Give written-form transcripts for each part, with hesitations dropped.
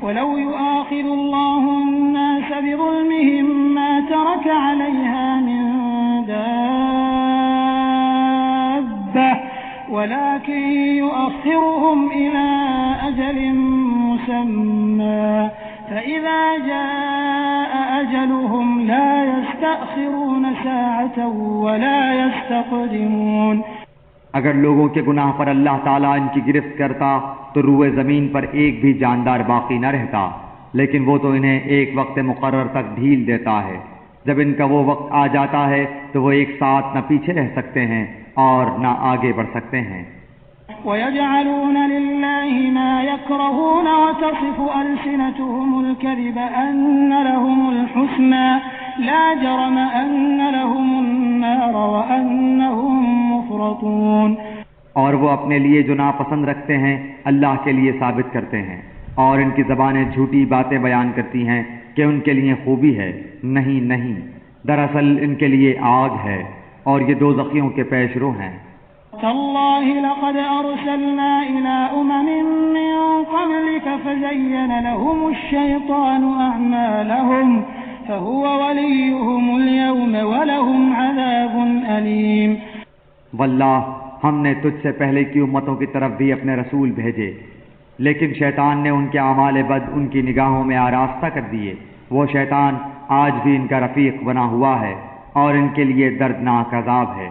وَلَوْ يُؤَاخِذُ اللَّهُ النَّاسَ بِظُلْمِهِمْ مَا تَرَكَ عَلَيْهَا مِن دَابَّةٍ وَلَكِن يُؤَخِّرُهُمْ إِلَى أَجَلٍ مُّسَمًّى فَإِذَا جَاءَ أَجَلُهُمْ لَا يَسْتَأْخِرُونَ سَاعَةً وَلَا يَسْتَقْدِمُونَ۔ اگر لوگوں کے گناہ پر اللہ تعالیٰ ان کی گرفت کرتا تو روئے زمین پر ایک بھی جاندار باقی نہ رہتا، لیکن وہ تو انہیں ایک وقت مقرر تک ڈھیل دیتا ہے۔ جب ان کا وہ وقت آ جاتا ہے تو وہ ایک ساتھ نہ پیچھے رہ سکتے ہیں اور نہ آگے بڑھ سکتے ہیں۔ وَيَجْعَلُونَ لِلَّهِ مَا يَكْرَهُونَ وَتَصِفُ أَلْسِنَتُهُمُ الْكَذِبَ أَنَّ لَهُمُ الْحُسْنَى لَا جَرَمَ أَنَّ لَهُمُ النَّارَ وَأَنَّهُمْ مُفْرَطُونَ۔ اور وہ اپنے لیے جو ناپسند رکھتے ہیں اللہ کے لیے ثابت کرتے ہیں، اور ان کی زبانیں جھوٹی باتیں بیان کرتی ہیں کہ ان کے لیے خوبی ہے۔ نہیں، دراصل ان کے لیے آگ ہے، اور یہ دوزخیوں کے پیش رو ہیں۔ تاللہ لقد ارسلنا الى امم من قبلك فزين لهم الشيطان اعمالهم فهو وليهم اليوم ولهم عذاب اليم۔ واللہ ہم نے تجھ سے پہلے کی امتوں کی طرف بھی اپنے رسول بھیجے، لیکن شیطان نے ان کے اعمال بد ان کی نگاہوں میں آراستہ کر دیے۔ وہ شیطان آج بھی ان کا رفیق بنا ہوا ہے اور ان کے لیے دردناک عذاب ہے۔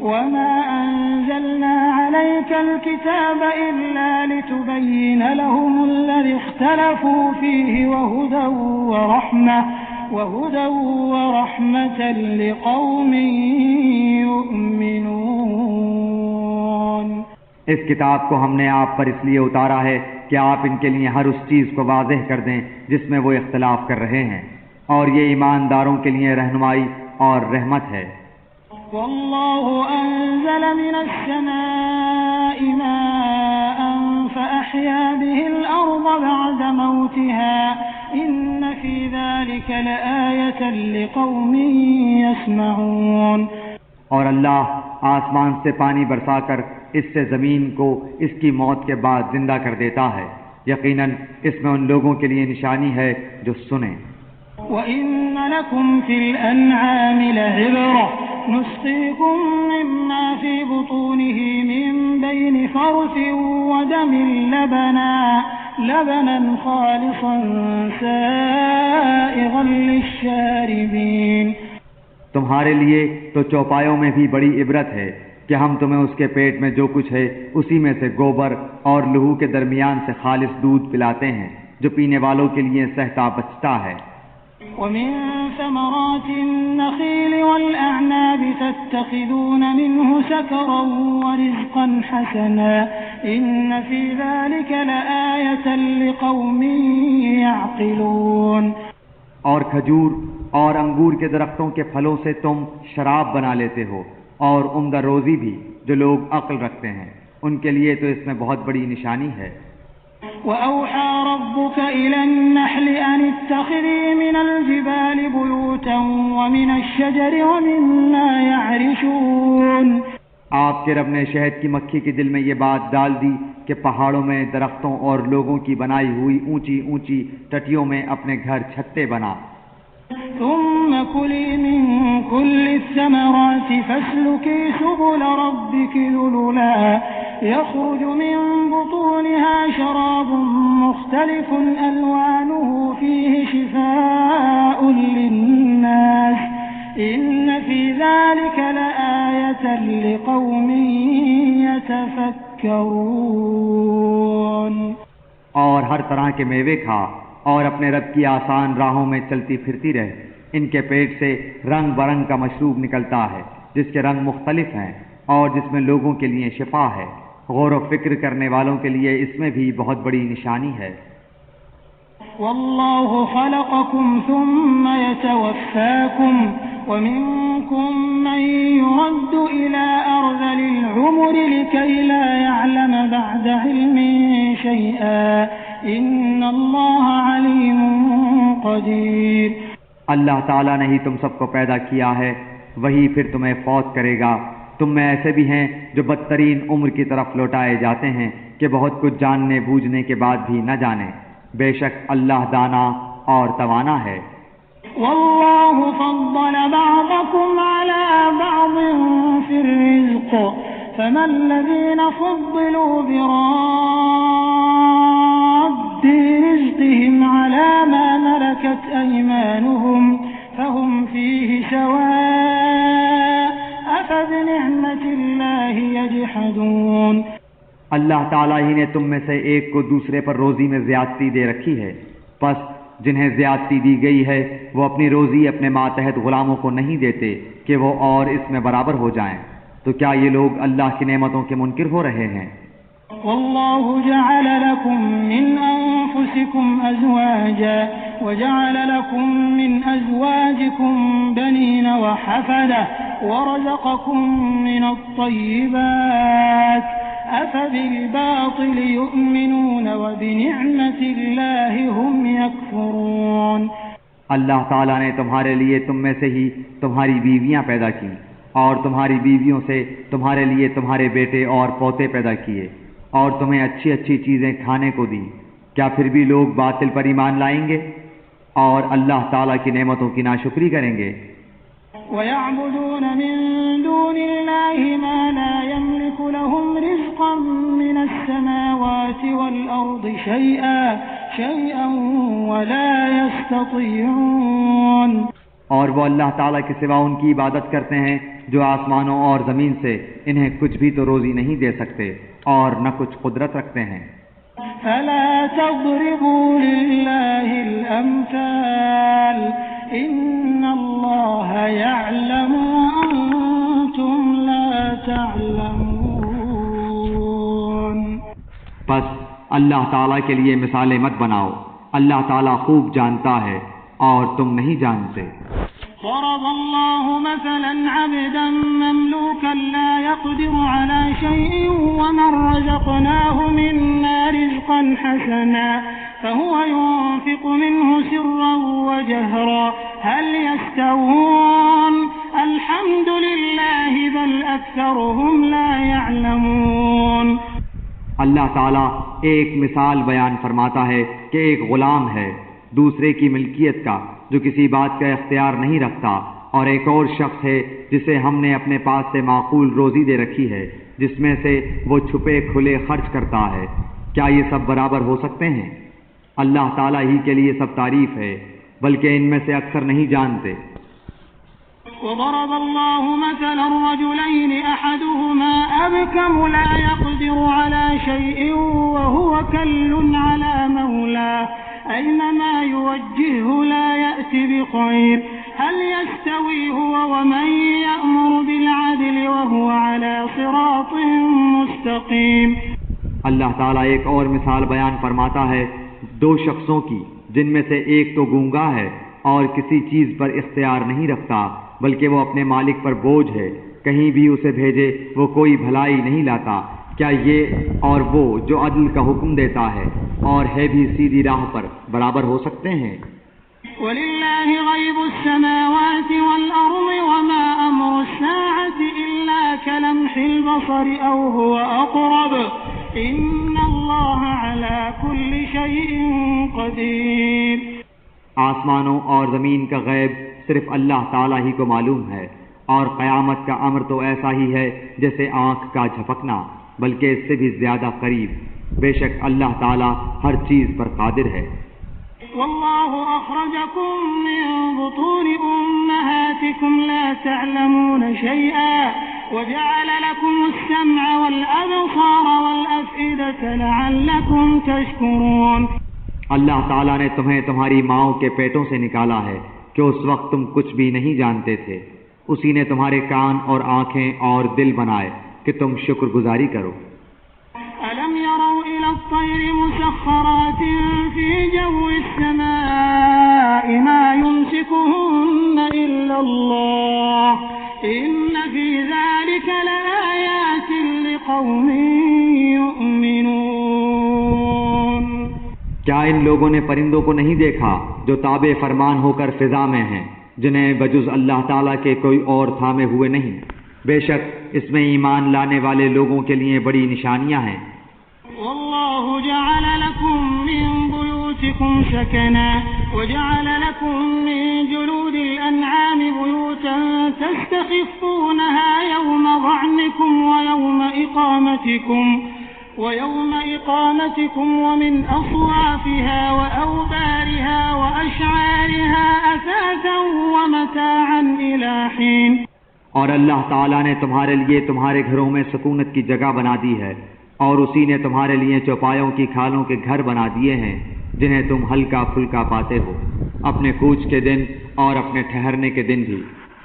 وما انزلنا عليك الكتاب الا لتبين لهم الذي اختلفوا فيه وهدى ورحمة لقوم يؤمنون۔ اس کتاب کو ہم نے آپ پر اس لیے اتارا ہے کہ آپ ان کے لیے ہر اس چیز کو واضح کر دیں جس میں وہ اختلاف کر رہے ہیں، اور یہ ایمانداروں کے لیے رہنمائی اور رحمت ہے۔ واللہ انزل من السماء ماء فأحيا به الأرض بعد موتها إن في ذلك لآية لقوم يسمعون۔ اور اللہ آسمان سے پانی برسا کر اس سے زمین کو اس کی موت کے بعد زندہ کر دیتا ہے، یقیناً اس میں ان لوگوں کے لیے نشانی ہے جو سنیں۔ وَإِنَّ لَكُمْ فِي الْأَنْعَامِ لَعِبْرَةً نُسْقِيكُم مِّمَّا فِي بُطُونِهِ مِن بَيْنِ فَرْثٍ وَدَمٍ لَبَنًا خَالِصًا سَائِغًا لِّلشَّارِبِينَ۔ تمہارے لیے تو چوپایوں میں بھی بڑی عبرت ہے کہ ہم تمہیں اس کے پیٹ میں جو کچھ ہے اسی میں سے گوبر اور لہو کے درمیان سے خالص دودھ پلاتے ہیں جو پینے والوں کے لیے سہتا بچتا ہے۔ وَمِن ثَمَرَاتِ النَّخِيلِ وَالْأَعْنَابِ تَتَّخِذُونَ مِنْهُ سَكَرًا وَرِزْقًا حَسَنًا إِنَّ فِي ذَلِكَ لَآيَةً لِقَوْمٍ يَعْقِلُونَ۔ اور کھجور اور انگور کے درختوں کے پھلوں سے تم شراب بنا لیتے ہو، اور عمدہ روزی بھی جو لوگ عقل رکھتے ہیں، ان کے لیے تو اس میں بہت بڑی نشانی ہے۔ وَأَوْحَى رَبُّكَ إِلَى النَّحْلِ أَنِ اتَّخِذِي مِنَ الْجِبَالِ بُيُوتًا وَمِنَ الشَّجَرِ وَمِمَّا يَعْرِشُونَ۔ آپ کے رب نے شہد کی مکھی کے دل میں یہ بات ڈال دی کہ پہاڑوں میں درختوں اور لوگوں کی بنائی ہوئی اونچی اونچی ٹٹیوں میں اپنے گھر چھتے بنا۔ ثم كلي من كل الثمرات فاسلكي سبل ربك ذللا يخرج من بطونها شراب مختلف ألوانه فيه شفاء للناس إن في ذلك لآية لقوم يتفكرون۔ اور ہر طرح کے میوے کھا اور اپنے رب کی آسان راہوں میں چلتی پھرتی رہ، ان کے پیٹ سے رنگ برنگ کا مشروب نکلتا ہے جس کے رنگ مختلف ہیں اور جس میں لوگوں کے لیے شفا ہے۔ غور و فکر کرنے والوں کے لیے اس میں بھی بہت بڑی نشانی ہے۔ واللہ خلقکم ثم یتوفاکم ومنکم من يرد الى ارذل العمر لكي لا يعلم بعد علم شيئا ان اللہ علیم قدیر۔ اللہ تعالیٰ نے ہی تم سب کو پیدا کیا ہے، وہی پھر تمہیں فوت کرے گا۔ تم میں ایسے بھی ہیں جو بدترین عمر کی طرف لوٹائے جاتے ہیں کہ بہت کچھ جاننے بوجھنے کے بعد بھی نہ جانیں۔ بے شک اللہ دانا اور توانا ہے۔ والله فضل بعضكم على بعض في الرزق فما الذين فضلوا براد رزقهم على ما ملكت أيمانهم فهم فيه سواء أفبنعمة الله يجحدون۔ اللہ تعالیٰ ہی نے تم میں سے ایک کو دوسرے پر روزی میں زیادتی دے رکھی ہے، پس جنہیں زیادتی دی گئی ہے وہ اپنی روزی اپنے ماتحت غلاموں کو نہیں دیتے کہ وہ اور اس میں برابر ہو جائیں، تو کیا یہ لوگ اللہ کی نعمتوں کے منکر ہو رہے ہیں؟ والله جعل لكم من أنفسكم أزواجا وجعل لكم من أزواجكم بنين وحفدة ورزقكم من الطيبات أفبالباطل يؤمنون وبنعمة الله هم يكفرون۔ اللہ تعالیٰ نے تمہارے لیے تم میں سے ہی تمہاری بیویاں پیدا کی اور تمہاری بیویوں سے تمہارے لیے تمہارے بیٹے اور پوتے پیدا کیے اور تمہیں اچھی اچھی چیزیں کھانے کو دی، کیا پھر بھی لوگ باطل پر ایمان لائیں گے اور اللہ تعالیٰ کی نعمتوں کی ناشکری کریں گے؟ وَيَعْبُدُونَ مِن دُونِ اللَّهِ مَا لَا يَمْلِكُ لَهُمْ رِزْقًا مِّنَ السَّمَاوَاتِ وَالْأَرْضِ شَيْئًا وَلَا يَسْتَطِيعُونَ۔ اور وہ اللہ تعالیٰ کے سوا ان کی عبادت کرتے ہیں جو آسمانوں اور زمین سے انہیں کچھ بھی تو روزی نہیں دے سکتے اور نہ کچھ قدرت رکھتے ہیں۔ فَلَا تَضْرِبُوا لِلَّهِ الْأَمْثَالَ إِنَّ اللَّهَ يَعْلَمُ وَأَنْتُمْ لَا تَعْلَمُونَ۔ پس اللہ تعالیٰ کے لیے مثالیں مت بناؤ، اللہ تعالیٰ خوب جانتا ہے اور تم نہیں جانتے۔ ضرب الله مثلا عبدا مملوكا لا يقدر على شيء ومن رزقناه منا رزقا حسنا فهو ينفق منه سرا وجهرا هل يستوون الحمد لله بل أكثرهم لا يعلمون۔ اللہ تعالیٰ ایک مثال بیان فرماتا ہے کہ ایک غلام ہے دوسرے کی ملکیت کا جو کسی بات کا اختیار نہیں رکھتا، اور ایک اور شخص ہے جسے ہم نے اپنے پاس سے معقول روزی دے رکھی ہے جس میں سے وہ چھپے کھلے خرچ کرتا ہے، کیا یہ سب برابر ہو سکتے ہیں؟ اللہ تعالیٰ ہی کے لیے سب تعریف ہے، بلکہ ان میں سے اکثر نہیں جانتے۔ وضرب الله مثلا رجلين أحدهما أبكم لا يقدر على شيء وهو كل على مولاه أينما يوجهه لا يأتي بخير هل يستوي هو ومن يأمر بالعدل وهو على صراط مستقيم۔ اللہ تعالیٰ ایک اور مثال بیان فرماتا ہے دو شخصوں کی جن میں سے ایک تو گونگا ہے اور کسی چیز پر اختیار نہیں رکھتا بلکہ وہ اپنے مالک پر بوجھ ہے، کہیں بھی اسے بھیجے وہ کوئی بھلائی نہیں لاتا، کیا یہ اور وہ جو عدل کا حکم دیتا ہے اور ہے بھی سیدھی راہ پر برابر ہو سکتے ہیں؟ وَلِلَّهِ غَيْبُ السَّمَاوَاتِ وَالْأَرْضِ وَمَا أَمْرُ السَّاعَةِ إِلَّا كَلَمْحِ الْبَصَرِ أَوْ هُوَ أَقْرَبُ إِنَّ اللَّهَ عَلَى كُلِّ شَيْءٍ قَدِيرٌ۔ آسمانوں اور زمین کا غیب صرف اللہ تعالیٰ ہی کو معلوم ہے، اور قیامت کا امر تو ایسا ہی ہے جیسے آنکھ کا جھپکنا، بلکہ اس سے بھی زیادہ قریب، بے شک اللہ تعالیٰ ہر چیز پر قادر ہے۔ والله أخرجكم من بطون أمهاتكم لا تعلمون شيئا وجعل لكم السمع والأبصار والأفئدة لعلكم تشكرون۔ اللہ تعالیٰ نے تمہیں تمہاری ماؤں کے پیٹوں سے نکالا ہے کہ اس وقت تم کچھ بھی نہیں جانتے تھے، اسی نے تمہارے کان اور آنکھیں اور دل بنائے کہ تم شکر گزاری کرو۔ أَلَمْ يَرَوْا إِلَى الطَّيْرِ مُسَخَّرَاتٍ فِي جَوِّ السَّمَاءِ مَا يُمْسِكُهُنَّ إِلَّا اللَّهُ إِنَّ فِي ذَلِكَ لَآيَاتٍ لِقَوْمٍ يُؤْمِنُونَ۔ کیا ان لوگوں نے پرندوں کو نہیں دیکھا جو تابع فرمان ہو کر فضا میں ہیں، جنہیں بجز اللہ تعالیٰ کے کوئی اور تھامے ہوئے نہیں؟ بے شک اس میں ایمان لانے والے لوگوں کے لیے بڑی نشانیاں ہیں۔ والله جعل لكم من بيوتكم بيوتكم سكنا وجعل لكم من جلود الأنعام بيوتا تستخفونها يوم ظعنكم ويوم إقامتكم ومن أصوافها وأوبارها وأشعارها أثاثا ومتاعا إلى حين. اور اللہ تعالیٰ نے تمہارے لیے تمہارے گھروں میں سکونت کی جگہ بنا دی ہے، اور اسی نے تمہارے لیے چوپایوں کی کھالوں کے گھر بنا دیے ہیں جنہیں تم ہلکا پھلکا پاتے ہو اپنے کوچ کے دن اور اپنے ٹھہرنے کے دن بھی،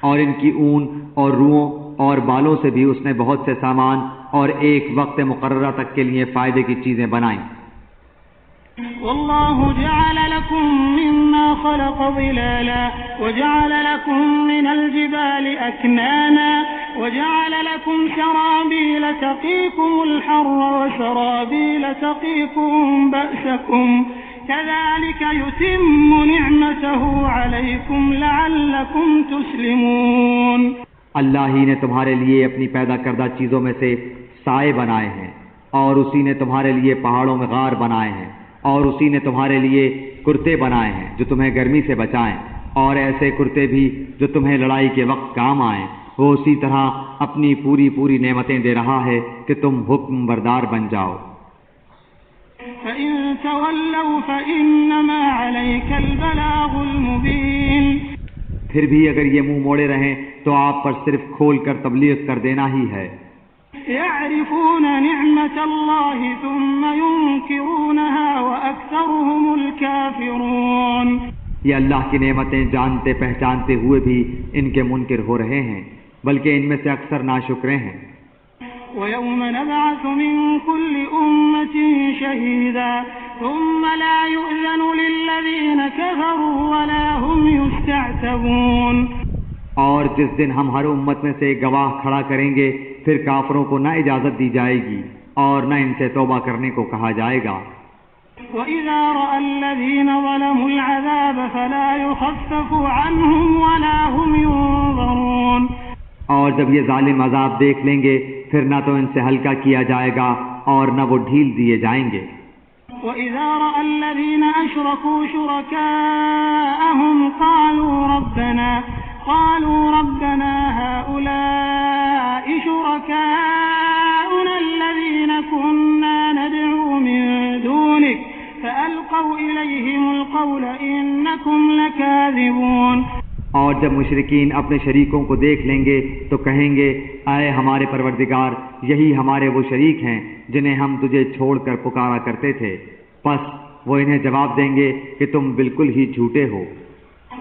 اور ان کی اون اور روؤں اور بالوں سے بھی اس نے بہت سے سامان اور ایک وقت مقررہ تک کے لیے فائدے کی چیزیں بنائیں. والله جعل لكم مما خلق ظلالا وجعل لكم من الجبال أكنانا وجعل لكم سرابيل تقيكم الحر وسرابيل تقيكم بأسكم كذلك يتم نعمته عليكم لعلكم تسلمون. اللہ ہی نے تمہارے لیے اپنی پیدا کردہ چیزوں میں سے سائے بنائے ہیں، اور اسی نے تمہارے لیے پہاڑوں میں غار بنائے ہیں، اور اسی نے تمہارے لیے کرتے بنائے ہیں جو تمہیں گرمی سے بچائیں، اور ایسے کرتے بھی جو تمہیں لڑائی کے وقت کام آئیں. وہ اسی طرح اپنی پوری نعمتیں دے رہا ہے کہ تم حکم بردار بن جاؤ. فَإِن تَوَلَّوْا فَإِنَّمَا عَلَيْكَ الْبَلَاغُ الْمُبِينُ. پھر بھی اگر یہ منہ موڑے رہیں تو آپ پر صرف کھول کر تبلیغ کر دینا ہی ہے. يعرفون نعمة الله ثم ينكرونها وأكثرهم الكافرون. یہ اللہ کی نعمتیں جانتے پہچانتے ہوئے بھی ان کے منکر ہو رہے ہیں، بلکہ ان میں سے اکثر ناشکرے ہیں. ويوم نبعث من كل أمة شهيدا ثم لا يؤذن للذين كفروا ولا هم يستعتبون. اور جس دن ہم ہر امت میں سے ایک گواہ کھڑا کریں گے، پھر کافروں کو نہ اجازت دی جائے گی اور نہ ان سے توبہ کرنے کو کہا جائے گا. وَإِذَا رَأَى الَّذِينَ ظَلَمُوا الْعَذَابَ فَلَا يُخَفَّفُ عَنْهُمْ وَلَا هُمْ يُنظَرُونَ. اور جب یہ ظالم عذاب دیکھ لیں گے پھر نہ تو ان سے ہلکا کیا جائے گا اور نہ وہ ڈھیل دیے جائیں گے. وَإِذَا رَأَى الَّذِينَ أَشْرَكُوا شُرَكَاءَهُمْ قالوا ربنا هؤلاء شركاؤنا الذين كنا ندعو من دونك فألقوا إليهم القول إنكم لكاذبون. اور جب مشرکین اپنے شریکوں کو دیکھ لیں گے تو کہیں گے اے ہمارے پروردگار، یہی ہمارے وہ شریک ہیں جنہیں ہم تجھے چھوڑ کر پکارا کرتے تھے. پس وہ انہیں جواب دیں گے کہ تم بالکل ہی جھوٹے ہو.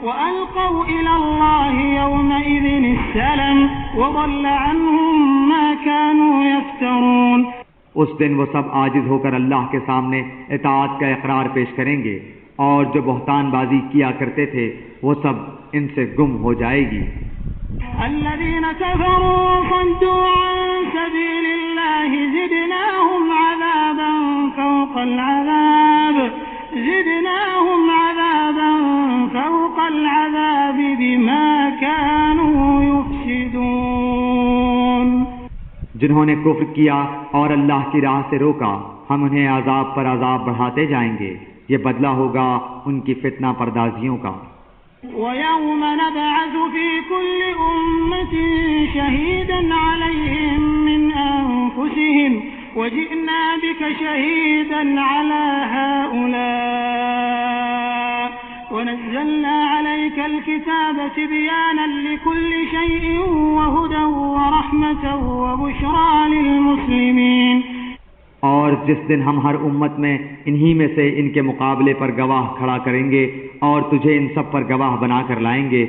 وَأَلْقَوْا إِلَى اللَّهِ يَوْمَئِذٍ السَّلَمَ وَضَلَّ عَنْهُمْ مَا كَانُوا يَفْتَرُونَ. اس دن وہ سب عاجز ہو کر اللہ کے سامنے اطاعت کا اقرار پیش کریں گے، اور جو بہتان بازی کیا کرتے تھے وہ سب ان سے گم ہو جائے گی. الَّذِينَ كَفَرُوا وَصَدُّوا عَن سَبِيلِ اللَّهِ زِدْنَاهُمْ عَذَابًا فَوْقَ الْعَذَابِ بما كانوا يفسدون. جنہوں نے کفر کیا اور اللہ کی راہ سے روکا، ہم انہیں عذاب پر عذاب بڑھاتے جائیں گے. یہ بدلہ ہوگا ان کی فتنہ پردازیوں کا. وَيَوْمَ نَبْعَثُ فِي كُلِّ أُمَّةٍ شَهِيدًا عَلَيْهِمْ مِنْ أَنفُسِهِمْ وَجِئْنَا بِكَ شَهِيدًا عَلَى هَؤُلَاءِ وَنَزَّلْنَا عَلَيْكَ الْكِتَابَ تِبْيَانًا لِكُلِّ شَيْءٍ وَهُدًى وَرَحْمَةً وَبُشْرَى لِلْمُسْلِمِينَ. اور جس دن ہم ہر امت میں انہی میں سے ان کے مقابلے پر گواہ کھڑا کریں گے اور تجھے ان سب پر گواہ بنا کر لائیں گے،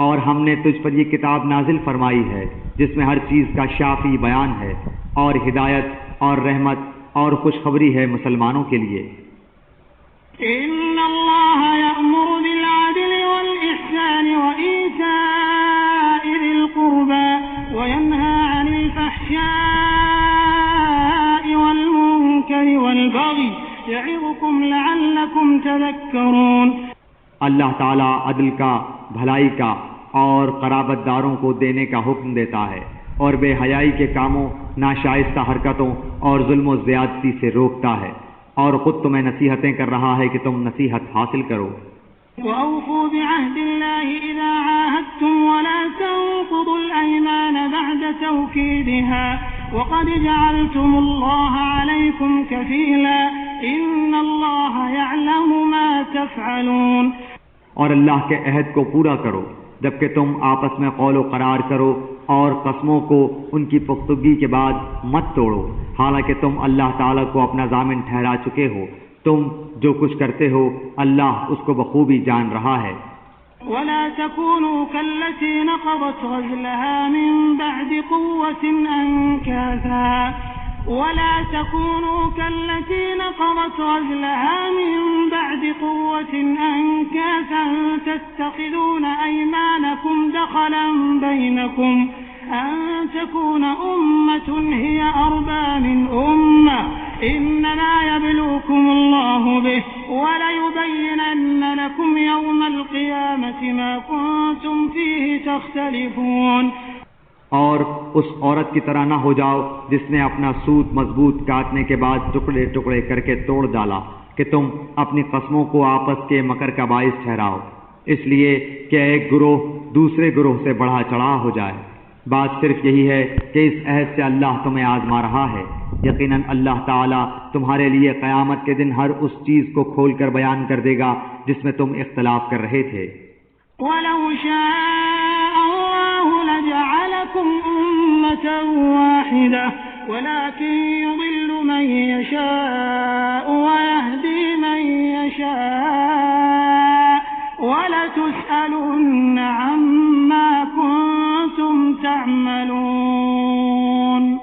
اور ہم نے تجھ پر یہ کتاب نازل فرمائی ہے جس میں ہر چیز کا شافی بیان ہے، اور ہدایت اور رحمت اور خوشخبری ہے مسلمانوں کے لیے. إن الله يأمر بالعدل والإحسان وإيتاء ذي القربى وينهى عن الفحشاء والمنكر والبغي يعظكم لعلكم تذكرون. اللہ تعالیٰ عدل کا، بھلائی کا اور قرابت داروں کو دینے کا حکم دیتا ہے، اور بے حیائی کے کاموں، ناشائستہ حرکتوں اور ظلم و زیادتی سے روکتا ہے، اور خود تمہیں نصیحتیں کر رہا ہے کہ تم نصیحت حاصل کرو۔ وأوفوا بعهد الله إذا عاهدتم ولا تنقضوا الأيمان بعد توكيدها وقد جعلتم الله عليكم كفيلا إن الله يعلم ما تفعلون۔ اور اللہ کے عہد کو پورا کرو جبکہ تم آپس میں قول و قرار کرو، اور قسموں کو ان کی پختگی کے بعد مت توڑو، حالانکہ تم اللہ تعالیٰ کو اپنا ضامن ٹھہرا چکے ہو۔ تم جو کچھ کرتے ہو اللہ اس کو بخوبی جان رہا ہے۔ ولا تكونوا كالتي نقضت غزلها من بعد قوة أنكاثا ولا تكونوا كالتي نقضت غزلها من بعد قوة أنكاثا تتخذون أيمانكم دخلا بينكم أن تكون أمة هي أربى من أمة إنما يبلوكم الله به وليبينن لكم يوم القيامة ما كنتم فيه تختلفون۔ اور اس عورت کی طرح نہ ہو جاؤ جس نے اپنا سوت مضبوط کاٹنے کے بعد ٹکڑے ٹکڑے کر کے توڑ ڈالا کہ تم اپنی قسموں کو آپس کے مکر کا باعث ٹھہراؤ، اس لیے کہ ایک گروہ دوسرے گروہ سے بڑھا چڑھا ہو جائے۔ بات صرف یہی ہے کہ اس عہد سے اللہ تمہیں آزما رہا ہے۔ یقیناً اللہ تعالیٰ تمہارے لیے قیامت کے دن ہر اس چیز کو کھول کر بیان کر دے گا جس میں تم اختلاف کر رہے تھے۔ وَلَوْ شَاءَ اللَّهُ لَجَعَلَكُمْ أُمَّةً وَاحِدَةً وَلَكِنْ يُضِلُّ مَن يَشَاءُ وَيَهْدِي مَن يَشَاءُ وَلَتُسْأَلُنَّ عَمَّا كُنتُمْ تَعْمَلُونَ۔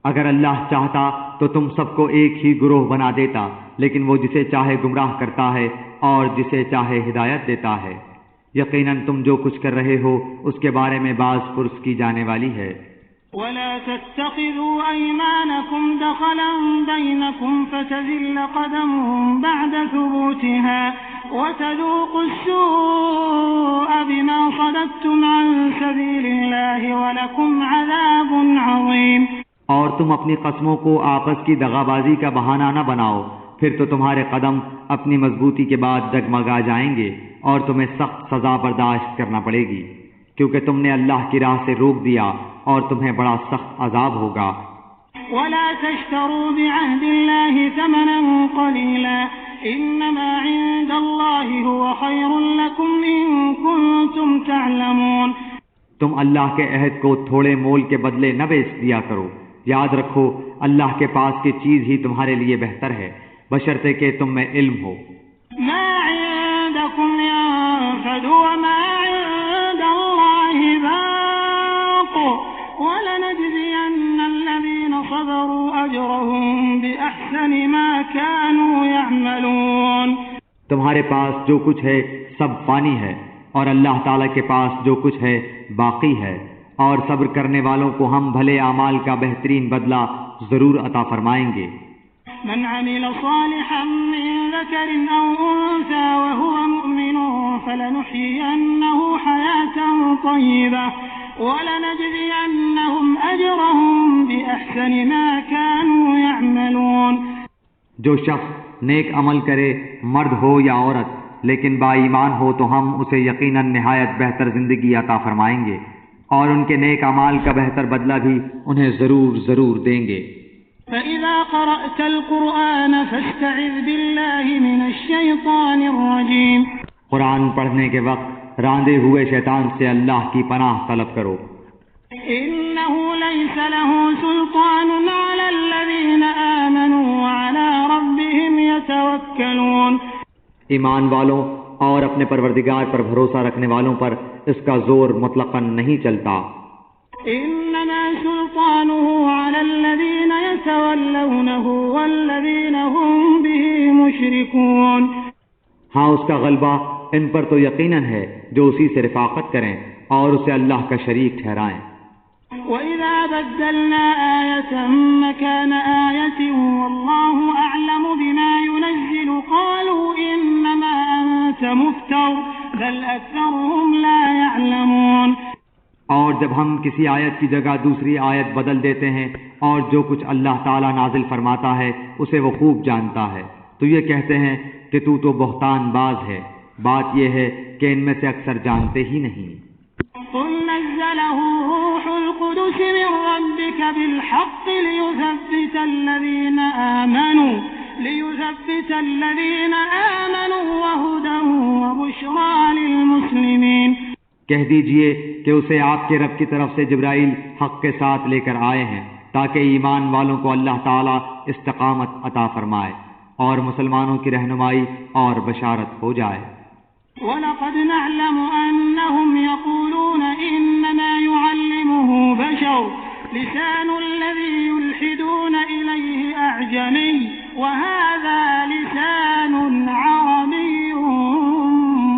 اگر اللہ چاہتا تو تم سب کو ایک ہی گروہ بنا دیتا، لیکن وہ جسے چاہے گمراہ کرتا ہے اور جسے چاہے ہدایت دیتا ہے۔ یقیناً تم جو کچھ کر رہے ہو اس کے بارے میں باز پرس کی جانے والی ہے۔ ولا تتخذوا أيمانكم دخلا بينكم فتزل قدم بعد ثبوتها وتذوقوا السوء بما صددتم عن سبيل الله ولكم عذاب عظيم۔ اور تم اپنی قسموں کو آپس کی دغابازی کا بہانہ نہ بناؤ، پھر تو تمہارے قدم اپنی مضبوطی کے بعد ڈگمگا جائیں گے اور تمہیں سخت سزا برداشت کرنا پڑے گی، کیونکہ تم نے اللہ کی راہ سے روک دیا اور تمہیں بڑا سخت عذاب ہوگا۔ ولا تشتروا بعهد الله ثمنا قليلا انما عند الله هو خير لكم ان كنتم تعلمون۔ تم اللہ کے عہد کو تھوڑے مول کے بدلے نہ بیچ دیا کرو، یاد رکھو اللہ کے پاس کی چیز ہی تمہارے لیے بہتر ہے، بشرطے کہ تم میں علم ہو۔ ما عندكم ينفد وما عند الله باق ولنجزين الذين صبروا أجرهم بأحسن ما كانوا يعملون۔ تمہارے پاس جو کچھ ہے سب فانی ہے، اور اللہ تعالیٰ کے پاس جو کچھ ہے باقی ہے، اور صبر کرنے والوں کو ہم بھلے اعمال کا بہترین بدلہ ضرور عطا فرمائیں گے۔ من عمل صالحا من ذكر أو أنثى وهو مؤمن فلنحيينه حياة طيبة ولنجزينهم أجرهم بأحسن ما كانوا يعملون۔ جو شخص نیک عمل کرے، مرد ہو یا عورت، لیکن با ایمان ہو تو ہم اسے یقیناً نہایت بہتر زندگی عطا فرمائیں گے، اور ان کے نیک اعمال کا بہتر بدلہ بھی انہیں ضرور ضرور دیں گے۔ فَإِذَا قَرَأْتَ الْقُرْآنَ فَاسْتَعِذْ بِاللَّهِ مِنَ الشَّيْطَانِ الرَّجِيمِ۔ قرآن پڑھنے کے وقت راندے ہوئے شیطان سے اللہ کی پناہ طلب کرو۔ إِنَّهُ لَيْسَ لَهُ سُلْطَانٌ عَلَى الَّذِينَ آمَنُوا وَعَلَى رَبِّهِمْ يَتَوَكَّلُونَ۔ ایمان والوں اور اپنے پروردگار پر بھروسہ رکھنے والوں پر اس کا زور مطلقاً نہیں چلتا۔ إنما سلطانه على الذين يتولونه والذين هم به مشركون۔ ہاں اس کا غلبہ ان پر تو یقیناً ہے جو اسی سے رفاقت کریں اور اسے اللہ کا شریک ٹھہرائیں۔ وَإِذَا بَدَّلْنَا آيَةً مَكَانَ آيَةٍ وَاللَّهُ أَعْلَمُ بِمَا يُنَزِّلُ قَالُوا إِنَّمَا أَنْتَ مُفْتَرٍ بَلْ أَكْثَرُهُمْ لَا يَعْلَمُونَ۔ اور جب ہم کسی آیت کی جگہ دوسری آیت بدل دیتے ہیں اور جو کچھ اللہ تعالیٰ نازل فرماتا ہے اسے وہ خوب جانتا ہے تو یہ کہتے ہیں کہ تو بہتان باز ہے. بات یہ ہے کہ ان میں سے اکثر جانتے ہی نہیں. قل نزله روح القدس من ربك بالحق ليثبت الذين آمنوا وهدى وبشرى للمسلمين. کہہ دیجئے کہ اسے آپ کے رب کی طرف سے جبرائیل حق کے ساتھ لے کر آئے ہیں تاکہ ایمان والوں کو اللہ تعالیٰ استقامت عطا فرمائے اور مسلمانوں کی رہنمائی اور بشارت ہو جائے. وَلَقَدْ نَعْلَمُ أَنَّهُمْ يَقُولُونَ إِنَّمَا يُعَلِّمُهُ بَشَرٌ لِسَانُ الَّذِي يُلْحِدُونَ إِلَيْهِ أَعْجَمِيٌّ وَهَذَا لِسَانٌ عَرَبِيٌّ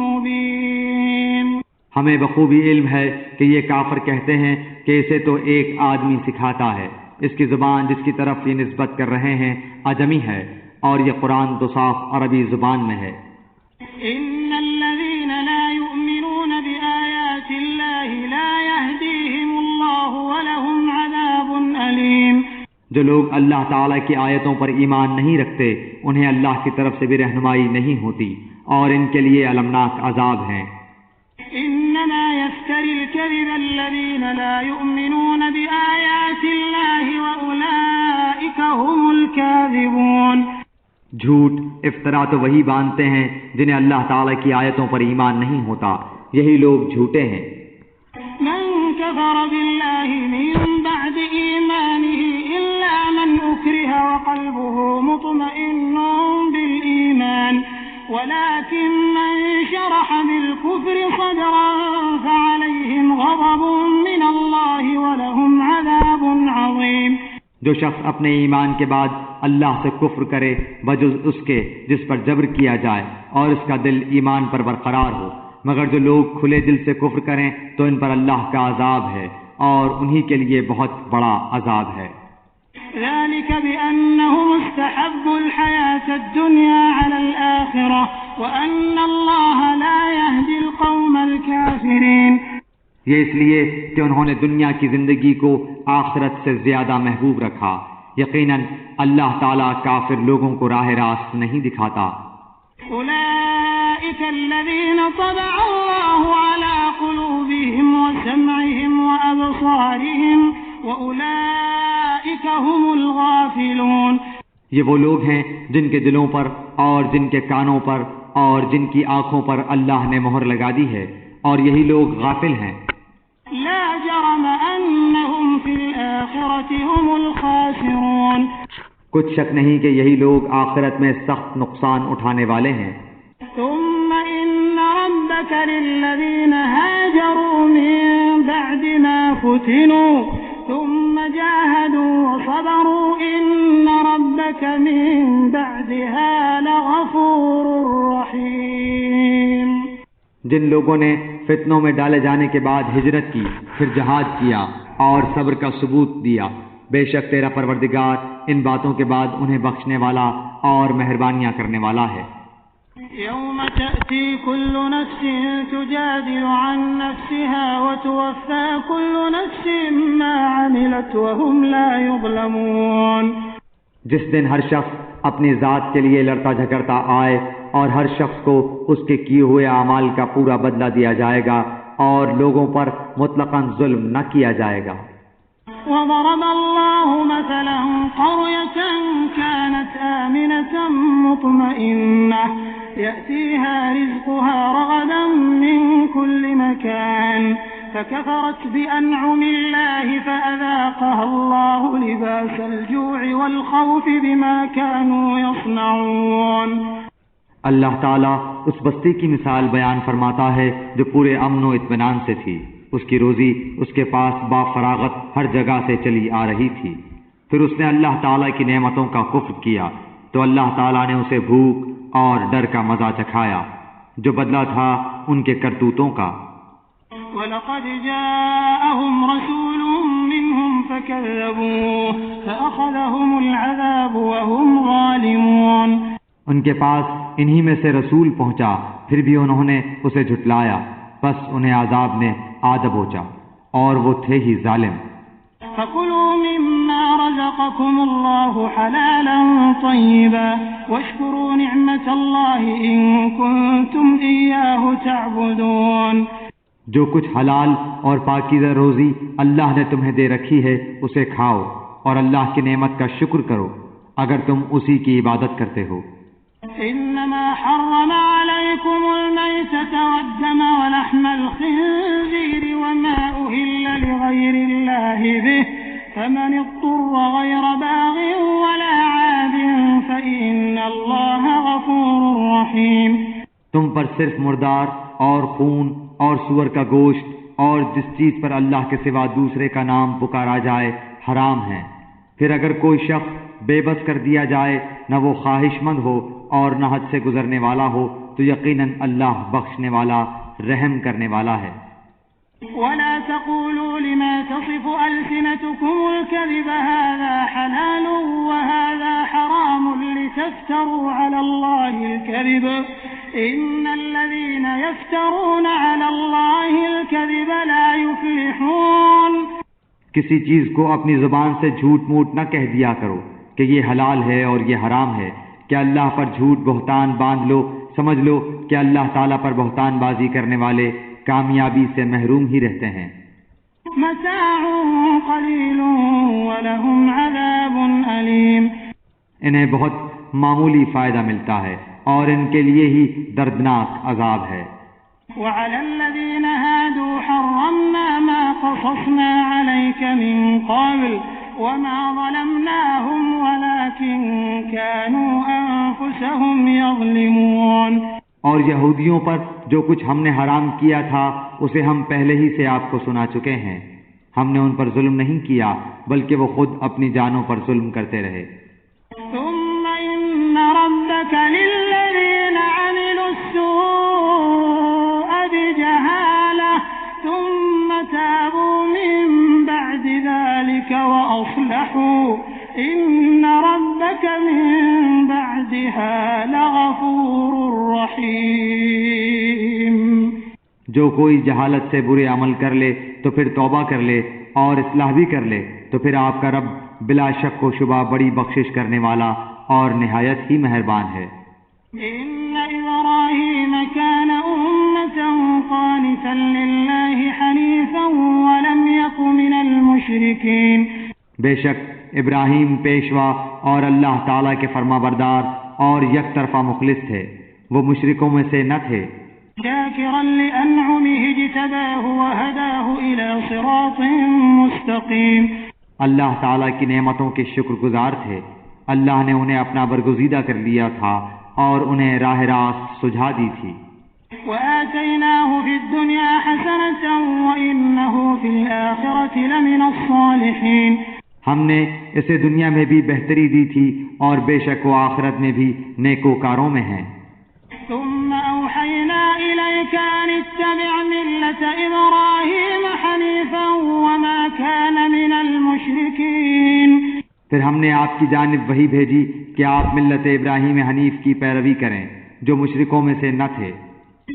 مُبِينٌ. ہمیں بخوبی علم ہے کہ یہ کافر کہتے ہیں کہ اسے تو ایک آدمی سکھاتا ہے. اس کی زبان جس کی طرف یہ نسبت کر رہے ہیں اعجمی ہے اور یہ قرآن تو صاف عربی زبان میں ہے. إن الذين لا يؤمنون بآيات الله لا يهديهم الله ولهم عذاب أليم. جو لوگ اللہ تعالیٰ کی آیتوں پر ایمان نہیں رکھتے انہیں اللہ کی طرف سے بھی رہنمائی نہیں ہوتی اور ان کے لیے المناک عذاب ہیں. إنما يفتري الكذب الذين لا يؤمنون بآيات الله وأولئك هم الكاذبون. جھوٹ افطرا تو وہی باندھتے ہیں جنہیں اللہ تعالیٰ کی آیتوں پر ایمان نہیں ہوتا، یہی لوگ جھوٹے ہیں. من كفر بالله من بعد إيمانه إلا من أكره وقلبه مطمئن بالإيمان ولكن من شرح بالكفر صدرا فعليهم غضب من الله ولهم عذاب عظيم. جو شخص اپنے ایمان کے بعد اللہ سے کفر کرے بجز اس کے جس پر جبر کیا جائے اور اس کا دل ایمان پر برقرار ہو، مگر جو لوگ کھلے دل سے کفر کریں تو ان پر اللہ کا عذاب ہے اور انہی کے لیے بہت بڑا عذاب ہے. ذلك بأنهم استحبوا الحياة الدنيا على الآخرة وأن الله لا يهدي القوم الكافرين. یہ اس لیے کہ انہوں نے دنیا کی زندگی کو آخرت سے زیادہ محبوب رکھا. یقیناً اللہ تعالیٰ کافر لوگوں کو راہ راست نہیں دکھاتا. أولئك الذين طبع الله على قلوبهم وسمعهم وأبصارهم وأولئك هم الغافلون. یہ وہ لوگ ہیں جن کے دلوں پر اور جن کے کانوں پر اور جن کی آنکھوں پر اللہ نے مہر لگا دی ہے اور یہی لوگ غافل ہیں. لا جرم أنهم في الآخرة هم الخاسرون. کچھ شک نہیں کہ یہی لوگ آخرت میں سخت نقصان اٹھانے والے ہیں. ثم إن ربك للذين هاجروا من بعد ما فتنوا ثم جاهدوا وصبروا إن ربك من بعدها لغفور رحيم. جن لوگوں نے فتنوں میں ڈالے جانے کے بعد ہجرت کی پھر جہاد کیا اور صبر کا ثبوت دیا، بے شک تیرا پروردگار ان باتوں کے بعد انہیں بخشنے والا اور مہربانیاں کرنے والا ہے. يوم تأتي كل نفس تجادل عن نفسها وتوفى كل نفس ما عملت وهم لا يظلمون. جس دن ہر شخص اپنی ذات کے لیے لڑتا جھگڑتا آئے اور ہر شخص کو اس کے کیے ہوئے اعمال کا پورا بدلہ دیا جائے گا اور لوگوں پر مطلقاً ظلم نہ کیا جائے گا. وضرب الله مثلا قرية كانت آمنة مطمئنة يأتيها رزقها رغدا من كل مكان فكفرت بأنعم الله فأذاقها الله لباس الجوع والخوف بما كانوا يصنعون. اللہ تعالیٰ اس بستی کی مثال بیان فرماتا ہے جو پورے امن و اطمینان سے تھی. اس کی روزی اس کے پاس با فراغت ہر جگہ سے چلی آ رہی تھی. پھر اس نے اللہ تعالیٰ کی نعمتوں کا کفر کیا تو اللہ تعالیٰ نے اسے بھوک اور ڈر کا مزہ چکھایا جو بدلہ تھا ان کے کرتوتوں کا. وَلَقَدْ جَاءَهُمْ رَسُولٌ مِّنْهُمْ فَكَذَّبُوهُ فَأَخَذَهُمُ الْعَذَابُ وَهُمْ ظَالِمُونَ. ان کے پاس انہی میں سے رسول پہنچا پھر بھی انہوں نے اسے جھٹلایا، بس انہیں عذاب نے آ دبوچا اور وہ تھے ہی ظالم۔ فَكُلُوا مِمَّا رَزَقَكُمُ اللَّهُ حَلَالًا طَيِّبًا وَاشْكُرُوا نِعْمَةَ اللَّهِ إِن كُنتُمْ إِيَّاهُ تَعْبُدُونَ۔ جو کچھ حلال اور پاکیزہ روزی اللہ نے تمہیں دے رکھی ہے اسے کھاؤ اور اللہ کی نعمت کا شکر کرو اگر تم اسی کی عبادت کرتے ہو۔ إنما حرم عليكم الميتة والدم ولحم الخنزير وما أهل لغير الله به فمن اضطر غير باغ ولا عاد فإن الله غفور رحيم۔ تم پر صرف مردار اور خون اور سور کا گوشت اور جس چیز پر اللہ کے سوا دوسرے کا نام پکارا جائے حرام ہے، پھر اگر کوئی شخص بے بس کر دیا جائے نہ وہ خواہش مند ہو اور نہ حد سے گزرنے والا ہو تو یقیناً اللہ بخشنے والا رحم کرنے والا ہے۔ ولا تقولوا لما تصف ألسنتكم الكذب هذا حلال وهذا حرام لتفتروا على الله الكذب إن الذين يفترون على الله الكذب لا يفلحون۔ کسی چیز کو اپنی زبان سے جھوٹ موٹ نہ کہہ دیا کرو کہ یہ حلال ہے اور یہ حرام ہے، کہ اللہ پر جھوٹ بہتان باندھ لو، سمجھ لو کہ اللہ تعالیٰ پر بہتان بازی کرنے والے کامیابی سے محروم ہی رہتے ہیں۔ متاع قلیل ولہم عذاب علیم۔ انہیں بہت معمولی فائدہ ملتا ہے اور ان کے لیے ہی دردناک عذاب ہے۔ وعلى الذين هادوا حرمنا ما قصصنا عليك من قبل وما ظلمناهم ولكن كانوا أنفسهم يظلمون۔ اور یہودیوں پر جو کچھ ہم نے حرام کیا تھا اسے ہم پہلے ہی سے آپ کو سنا چکے ہیں، ہم نے ان پر ظلم نہیں کیا بلکہ وہ خود اپنی جانوں پر ظلم کرتے رہے۔ ثم إن ربك للذين عملوا السوء بجهالة ثم تابوا من بعد ذلك وأصلحوا إن ربك من بعدها لغفور رحيم۔ جو کوئی جہالت سے برے عمل کر لے تو پھر توبہ کر لے اور اصلاح بھی کر لے تو پھر آپ کا رب بلا شک و شبہ بڑی بخشش کرنے والا اور نہایت ہی مہربان ہے۔ إن إبراهيم كان أمة قانتا لله حنيفا ولم يك من المشركين۔ بے شک ابراہیم پیشوا اور اللہ تعالیٰ کے فرما بردار اور یک طرفہ مخلص تھے، وہ مشرکوں میں سے نہ تھے۔ شاكرا لأنعمه اجتباه وهداه إلى صراط مستقيم۔ اللہ تعالیٰ کی نعمتوں کے شکر گزار تھے، اللہ نے انہیں اپنا برگزیدہ کر لیا تھا اور انہیں راہ راست سجھا دی تھی۔ وآتيناه في الدنيا حسنة وإنه في الآخرة لمن الصالحين۔ ہم نے اسے دنیا میں بھی بہتری دی تھی اور بے شک وہ آخرت میں بھی نیکوکاروں میں ہیں۔ ثم أوحينا إليك أن اتبع ملة إبراهيم حنيفا وما كان من المشركين۔ پھر ہم نے آپ کی جانب وحی بھیجی کہ آپ ملت ابراہیم حنیف کی پیروی کریں جو مشرکوں میں سے نہ تھے۔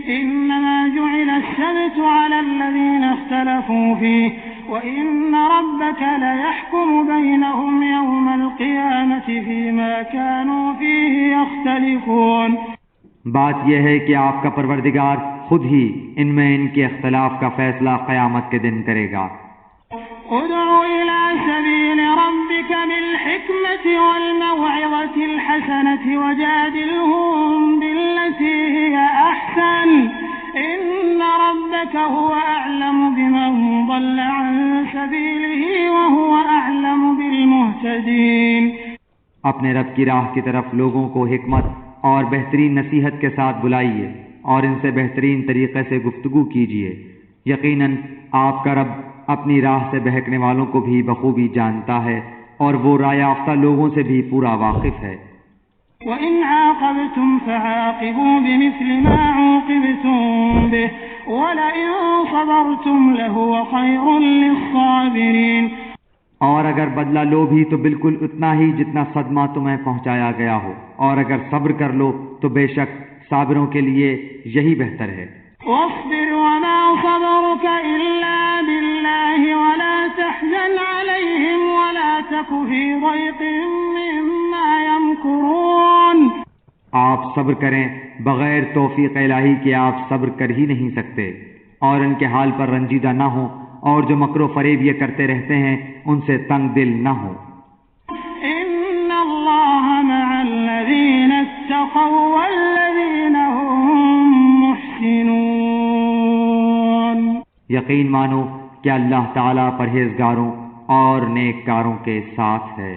إنما جعل السبت على الذين اختلفوا فيه وإن ربك ليحكم بينهم يوم القيامة فيما كانوا فيه يختلفون۔ بات یہ ہے کہ آپ کا پروردگار خود ہی ان میں ان کے اختلاف کا فیصلہ قیامت کے دن کرے گا۔ ادع إلى سبيل ربك بالحكمة والموعظة الحسنة وجادلهم بالتي هي أحسن إن ربك هو أعلم بمن ضل عن سبيله وهو أعلم بالمهتدين۔ اپنے رب کی راہ کی طرف لوگوں کو حکمت اور بہترین نصیحت کے ساتھ بلائیے اور ان سے بہترین طریقے سے گفتگو کیجیے، یقیناً آپ کا رب اپنی راہ سے بہکنے والوں کو بھی بخوبی جانتا ہے اور وہ رائے یافتہ لوگوں سے بھی پورا واقف ہے۔ وَإِنْ عَاقَبْتُمْ فَعَاقِبُوا بِمِثْلِ مَا عُوقِبْتُمْ بِهِ وَلَئِن صَبَرْتُمْ لَهُوَ خَيْرٌ لِّلصَّابِرِينَ۔ اور اگر بدلہ لو بھی تو بالکل اتنا ہی جتنا صدمہ تمہیں پہنچایا گیا ہو، اور اگر صبر کر لو تو بے شک صابروں کے لیے یہی بہتر ہے۔ واصبر وما صبرك إلا بالله تحزن عليهم ولا تك في ضيق مما يمكرون. آپ صبر کریں، بغیر توفیق الہی کے آپ صبر کر ہی نہیں سکتے، اور ان کے حال پر رنجیدہ نہ ہوں، اور جو مکر و فریب یہ کرتے رہتے ہیں ان سے تنگ دل نہ ہوں. ان اللہ مع الذین اتقوا والذین هم محسنون. یقین مانو کہ اللہ تعالیٰ پرہیزگاروں اور نیک کاروں کے ساتھ ہے.